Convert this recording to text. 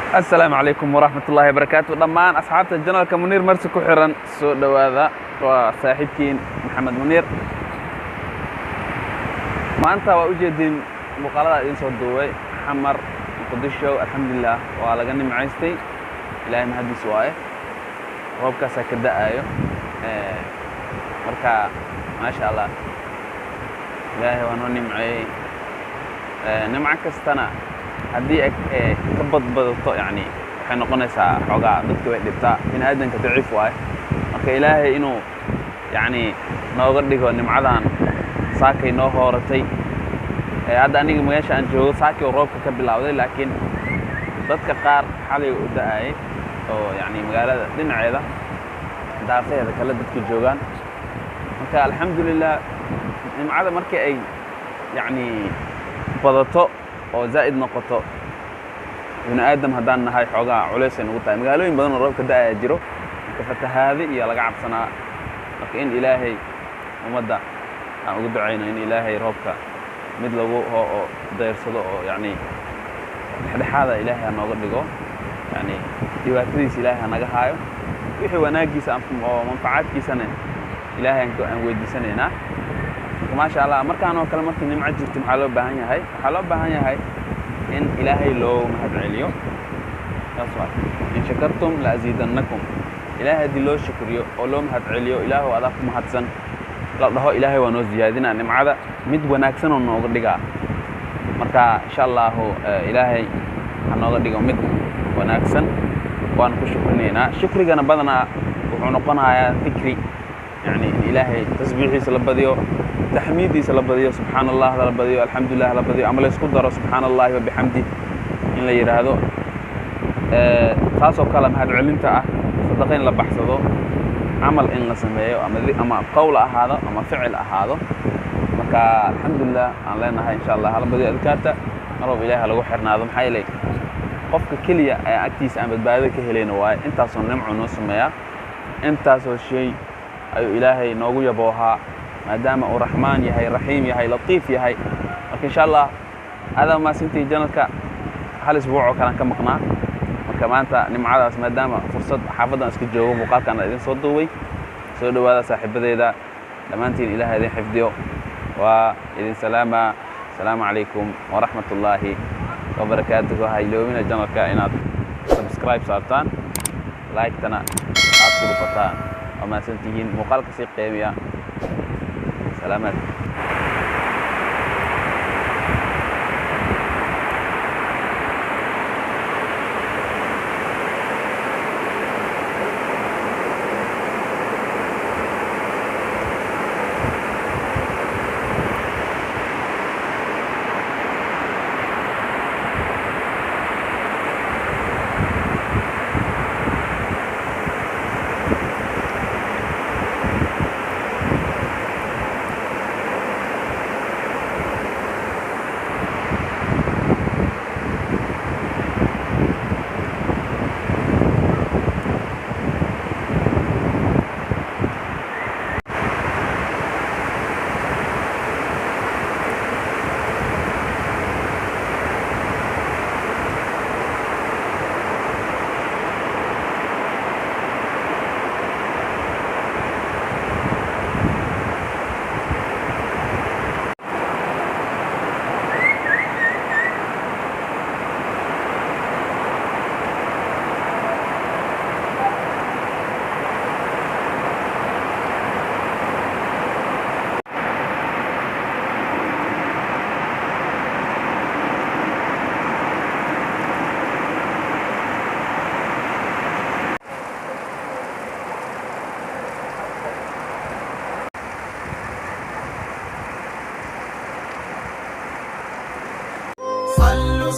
السلام عليكم ورحمة الله وبركاته. دمان أصحاب الجنرال كمنير مرسي كحرن سو دواذا وصاحبكين محمد منير. ما أنت وأوجدين مقالة إن صوت دوي حمر قدشوا الحمد لله وعلى جنب معيستي إلهي مهدي سواي ربك سكت دقايو مركا ما شاء الله إلهي ونوني معي نمعك استنا هدي كبضبضto يعني waxay noqonaysaa xogaa dadka way dhibtaa in aadanka daciif waay marka ilaahay inuu yani nooga dhigo nimcadan saakay noo hooratay hadda aniga meesha aan joogo saakay roobka ka bilowday laakiin dadka qaar xalay u da'ay oo yani magaalada dhinaceeda daafeeda kala dadka joogan marka alxamdulillah nimcada markii ay yani badato oo zaid noqoto in aadam hadaan nahay xogaa culeys ay nagu tahay magaalooyin badan oo roobka da'ay jiro ka fatahaadi iyo laga cabsanaa marka in ilaahay umada aan ugu duceyno in ilaahay roobka mid lagu oo deersado oo yani dhexdhexaada ilaahay nooga dhigo yani dhibaatadiisa ilaahay naga haayo wixii wanaagiisa oo manfacaadkiisana ilaahay aan weydiisanayna ما شاء الله مركان oo kale markii nimco jirto waxa loo baahan yahay in ilaahay loo mahad celiyo taasoo in shakartum la azidannakum ilaahay di loo shukriyo oo loo mahad celiyo ilaahu adaa ku mahadsan la dhaho ilaahay waa noo ziyaadina nimcada mid wanaagsan oo nooga dhiga marka insha Allah ilaahay ha nooga dhigo mid wanaagsan waan ku shukrinayna shukrigana badana wuxuu noqonayaa fikri يعني إلهي تسبيحي سلبديو تحميدي سلبديو سبحان الله سلبديو الحمد لله سلبديو عمل يسكدر سبحان الله وبحمده إن لا يرهدو تاسو كلام هذا علمته صدقين لبحثه عمل إن لسميه أما قول هذا أما فعل هذا مكا الحمد لله علينا هاي إن شاء الله سلبديو الكارتة نروح إليها لو حرنا هذا محيلي قفك كلية أكتيس أم بدبادك هلين واي أنت أصلا نمع نسميه أنت أصلا شيء أي إلهي نوجو يبوها ما دام الرحمن يهي رحيم يهي لطيف يهي لكن إن شاء الله هذا ما سنتي جنتك هل أسبوع كان كم قناع وكمان أنت نمعة ما دام فرصة حافظنا اسكت جوه مقال كان إذن صدوي صدوا هذا صاحب ذا لما أنتي الإله هذين حفظه وإذن السلام عليكم ورحمة الله وبركاته هاي لومنا جنتك إناد سبسكرايب صارتان لايك تنا أطلب فتان وما سنتين مقال كسي قيمية سلامات صلوا